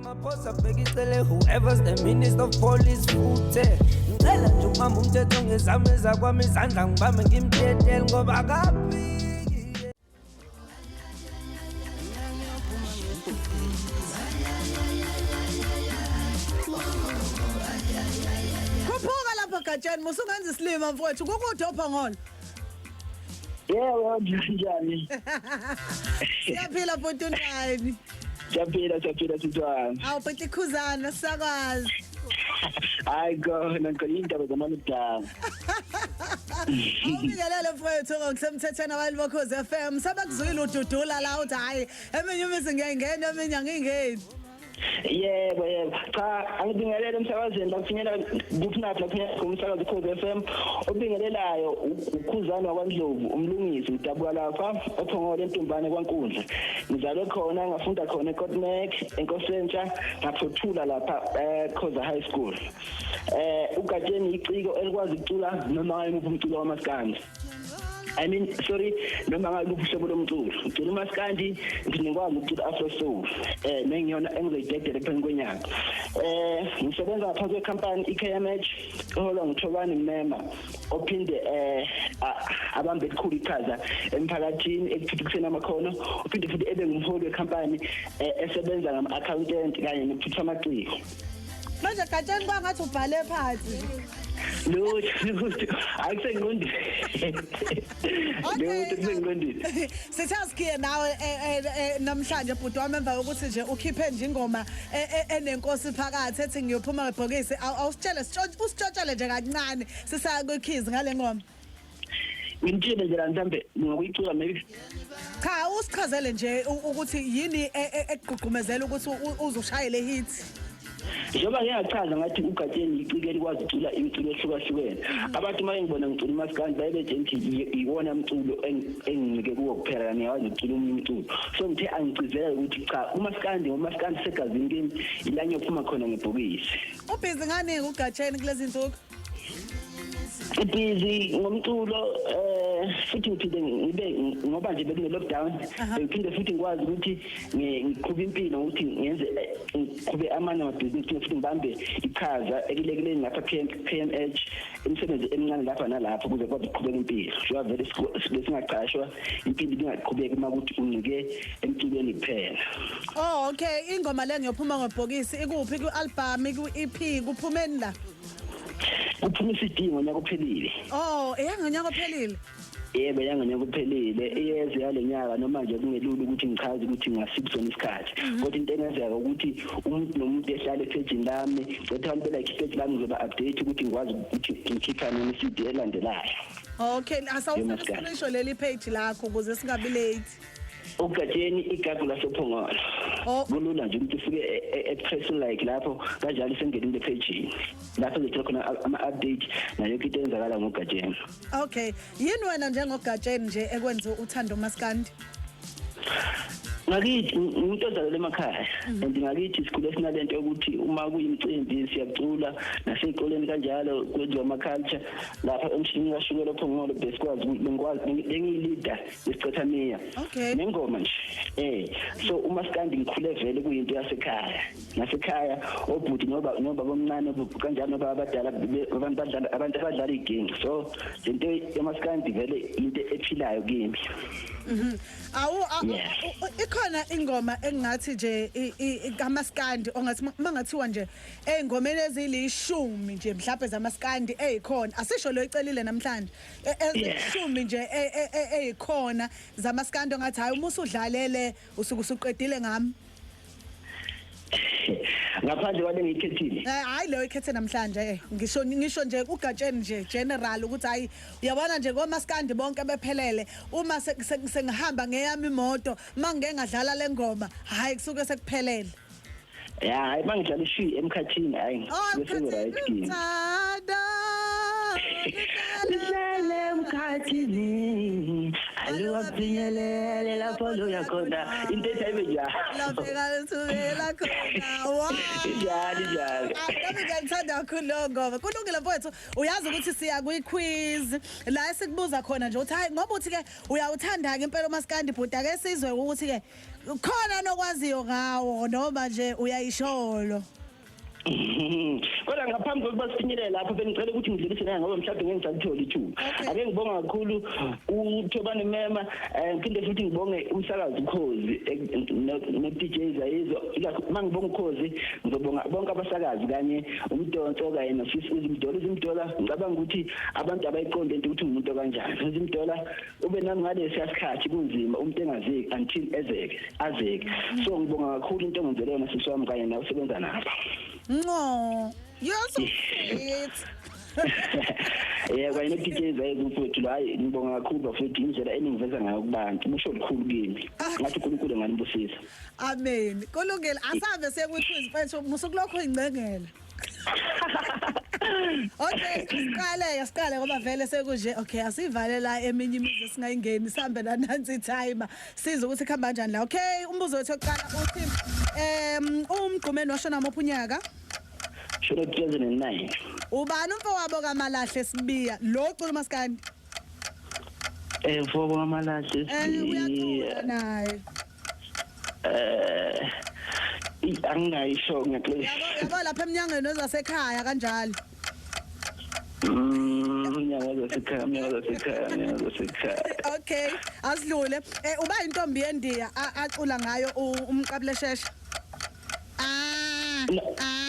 Ramaphosa bhekicele whoever's the minister of police futhe ngicela nje umama umthetho ngezame zakwami izandla ngibambe ngimthethe ngoba kaphiki Kuphuka lapha Gatsheni musungenza isilima mfowethu kukudopha ngona Yebo njani Siyaphila botondani Siyaphila sithwana Awuphethe khuzana sakwazi Hayi khona indaba zamanudala Awubingelele mfowethu ngokusemthethweni abantu bokhozi FM sabakuzwile ududula la uthi hayi eminye imizi ngiyayingena eminye angingeni Yebo cha angibingelele emsakazweni lakufinyela kuphinathi lapha kumsakazi Khosi FM obingelelayo ukhuzana kwaNdlovu umlungisi udabuka lapha ophongole entombane kwaNkundla ngizalwe khona ngafunda khona eKotnek eNkosentsha ngaphothula lapha Khoza High School uGatsheni iciko elikwazi ukucula noma ngayiphi umculo wamaskandi noma ngaluphi uhlobo lomculo ucula umaskandi ngingikwazi ukucula afro soul nengiyona engizoyidedela phakathi kwenyanga ngisebenza ngaphansi kwecompany iKMH ohola ngithobani member ophinde abambe elikhulu iqhaza emphakathini ekuthuthukiseni amakhono uphinde futhi ebe ngumholi wecompany esebenza ngama-accountant kanye nokuthutha amaciko manje Gatsheni bangathi ubhale phansi No, akusengqondweni. Sengqondweni. Sithaskiye nawe namhlanje bhuti wami emva ukuthi nje ukhiphe nje ingoma enenkosi phakathi ethi ngiyophuma ngebhokisi awusitshele usitshotshele nje kancane sisaya kwikhizi ngale ngoma. Ngintshele nje la mhlambe ngokuyicula maybe. Cha usichazele nje ukuthi yini ekugqugqumezela ukuthi uzoshayele hit. Njengoba ngiyachaza ngathi uGatsheni icike likwazi ukucula imiculo ehlukahlukene abantu maye ngibona ngicula umaskandi bayebeje ngithi iwona umculo enginike kuwo kuphela ngiyawazi ukucula umculo so ngithe angicizela ukuthi cha umaskandi segazini kimi ilanyo phuma khona ngebhokisi ubhizi ngani uGatsheni kulezi insuku busy ngomculo futhi ngiphinde ngibe ngoba nje bekune lockdown ngiphinde futhi ngikwazi ukuthi ngiqhube impilo ukuthi ngenze ngiqhube amanye amabhizinisi futhi ngibambe iqhaza ekulekeleni lapha KMH imisebenzi emincane lapha nalapha ukuze kwazi ukuqhubeka impilo njengoba vele singaqashwa impilo ingaqhubeki uma ukuthi unike emculweni kuphela Oh okay ingoma le ngiyophuma ngebhokisi ikuphi ku-album ku-EP kuphumeni la Kuphuma isidingo ngonyaka ophelile. Oh, eyangonyaka ophelile. Yebo yangonyaka ophelile. Iyeze yalenyaka noma nje kungelula ukuthi ngichaze ukuthi ngasibusona isikhathi. Kodwa into engenzeka ukuthi umuntu nomuntu ehlale epage lami, kodwa abantu bela page lami ngizoba update ukuthi ngikwazi ukuthi ngikhipha noma iCD elandelayo. Okay, asawufinisho leli page lakho ukuze singabi late. uGatsheni igagu lasephongolo kulula nje ukuthi ufike express like lapho kanjalo sengena into page lapho ngithola khona ama-update nayo into enzakala ngoGatsheni. Okay yini wena njengoGatsheni nje ekwenza uthando umaskandi? Ngakithi umuntu ozalele emakhaya and ngakithi isikhule sinalento yokuthi uma kuyimicimbi siyacula nasey'koleni kanjalo kwenziwa ama-culture lapha emshini kashukela phongolo besikwazi bengiyi-leader yesicethamiya nengoma nje so umaskandi ngikhule vele kuyinto yasekhaya nasekhaya obhuti noba bomncane kanjalo noba abadala abantu abadlala igengi so lento yamaskandi vele into ephilayo kimi. Ikhona ingoma engathi nje kamaskandi ongathi mangathiwa nje engomeni ezilishumi nje mhlawumbe zamaskandi ezikhona asisho lo icelile namhlanje ezishumi nje ezikhona zamaskandi ongathi hayi uma usudlalele usuku usuqedile ngami ngaphandle kwale ngiyikhethile hayi leyo ikhethe namhlanje ngisho nje uGatsheni nje general ukuthi hayi uyabona nje ngomaskandi bonke bephelele uma sengihamba ngeyami imoto mangeke ngadlala lengoma hayi kusuke sekuphelele hayi mangidlala ishiyi emkhathini hayi bese right kimi Lele mkhathini lukafinyelele lapho luya khona into esayibe njalo Lafika uthubela khona. Wow. njalo Nami ngiyayithanda kakhulu lo ngoba kulungile mfowethu uyazi ukuthi siya kwi-quiz la esikubuza khona nje uthi hayi ngoba uthi ke uyawuthanda ke impela umaskandi bhuti ake sizwe ukuthi ke khona nokwaziyo ngawo noma nje uyayisholo. Kodwa ngaphambi kokuba sifinyelele lapho bengicela ukuthi ngidlulise naye ngoba mhlawumbe ngeke ngisalithola ithuba. Ake ngibonga kakhulu uThobani Mema ngiphinde futhi ngibonge umsakazi Ukhozi no DJ Zayizo. Mangibonga Ukhozi ngizobonga bonke abasakazi kanye umdonso kanye noSisi Uzimdola ngicabanga ukuthi abantu abayiqonde into ukuthi umuntu kanjani. Uzimdola ube nami ngalesi asikhathi kunzima umuntu engazeki until azeke. So ngibonga kakhulu into engenzele yona sisi wami kanye nawe usebenza nabo. No, you're so sweet. Yeah, kanye no-DJ Zayizo mfowethu la hayi ngibonga kakhulu bafethu indlela eningiveza ngayo kubantu busho likhulu kimi ngathi uNkulunkulu enganibusisa. Amen. Kulungile asabe sekuyiquiz mfethu musukulokho ingcengela. Okay, siqale ngoba vele sekunje. Okay, asivale la eminye imizi singayingeni sihambe la nansi timer. Siza ukuthi khamba kanjani la. Okay, umbuzo wethu oqala uthi umgqumeni washona mophu unyaka? Shona 2009. Ubani umfowabo kaMalahle Sibiya? Lo cula umaskandi. Mfowabo kaMalahle Uyacula naye. Angayisho ngiyaxolisa. Yabo lapha eminyangweni wezasekhaya kanjalo. Umnyango wasekhaya. Okay, asidlule. Uba intombi yendiya acula ngayo umqabule sheshe.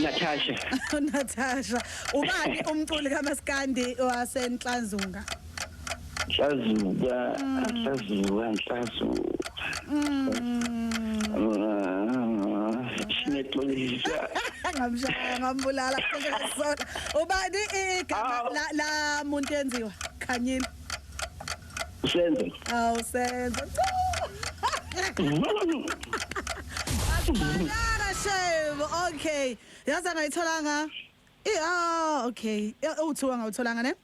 Natasha. Natasha. Ubani umculi kaMaskandi waseNhlanzunga? Nhlazuka. Sinexolisa. Ngambulala sona. Ubani igama la muntu yenziwa? Khanyile. Usenzo. Senzo. Shame. Okay. Yaza ngayitholanga. Okay. Uthiwa ngawutholanga ne?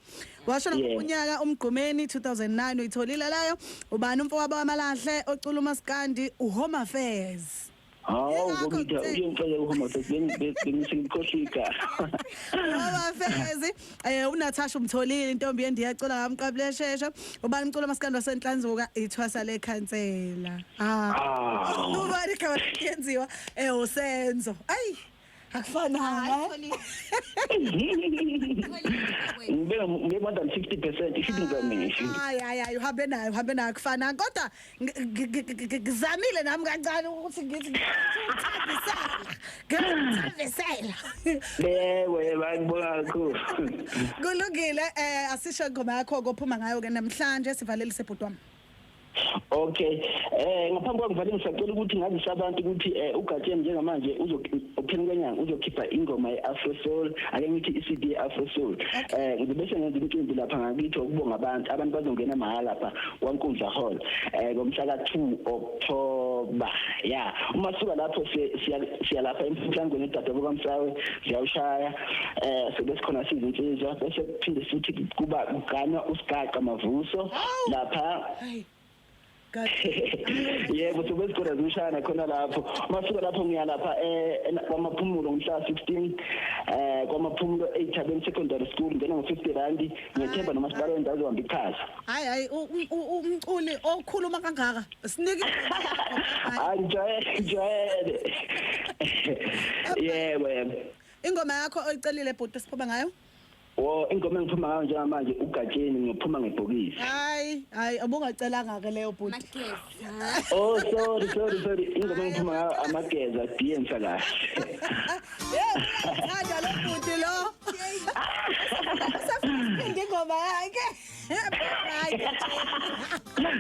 Washona unyaka umgqumeni 2009 uyitholile layo. Ubani umfowabo kaMalahle ocula umaskandi uHome Affairs. Ngomida uyengicela uHome Affairs bengisikhohlika. Home Affairs. UNatasha umtholile intombi yendiya icula ngamqabule sheshe. Ubani umcula umaskandi waseNhlanzunga ithwasa lekhansela. Ubani khona yenziwa usenzo. Ayi akufananga. More than 60% ishidinganisho. Hayi uhambe nayo kufananga kodwa ngizamile nami kancane ukuthi ngithi ngiyathandisela. Lewe bayibona kakhulu. Kulungile asisho ngoma yakho kophuma ngayo ke namhlanje sivalelise ibhuti wami. Okay, ngaphambi kwangivale ngisacela ukuthi ngazise abantu ukuthi uGatsheni njengamanje uphela kwenyanga uzokhipha ingoma yeAfro Soul, ake ngithi iCD yeAfro Soul. Ngibese ngenza umcimbi lapha ngakithi ukubonga abantu bazongena mahala lapha kwaNkundla Hall ngomhla ka2 October. Yeah, uma suka lapho siya lapha emhlangweni eDadabo kaMsawe siyawushaya sebesikhona sizinsizwa bese kuphinde futhi kuba kuganwa uSigaqa Mavuso lapha. Yebo sobesikora zishana khona lapho masuka lapho ngiya lapha kwamaphumulo ngomhla 16 kwamaphumulo eThabeni Secondary School ngena ngo50 rand ngiyethemba nomasipala wendawo zohamba ichaza. Hayi umculi okhuluma kangaka sinike Anjayele. Yebo ingoma yakho oyicelile bhuti siphuma ngayo? Ingoma engiphuma ngayo njengamanje uGatsheni ngiyophuma ngebhokisi. Hayi abungacelanga ke leyo bhuti. Sorry ingoma engiphuma ngayo amageza dienza kahle. Ngada lo bhuti lo. Saphinde ingoma yakhe.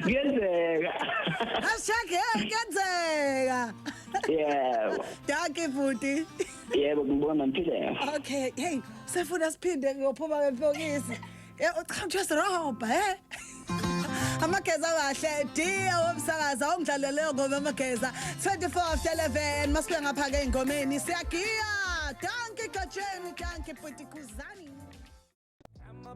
Ngiyenzeka. Ngiyenzeka. Yebo. Danke bhuti. Yebo ngibona mphile. Okay, hey, sefuna siphinde ngiyophuma ngebhokisi. Uchanjwe roba Amageza kahle dia womsakaza ongidlalele ngoma amageza 24/11 masikuya ngapha ke ingomeni siyagiya. Danke Gatsheni, danke bhuti Kuzani.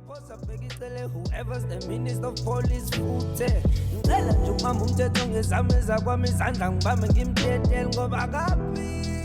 Phosa bhekicele whoever's the minister of police futhe. Ngicela nje umama umthetho ngezame zakwami izandla ngibambe ngimthethe ngoba akaphili.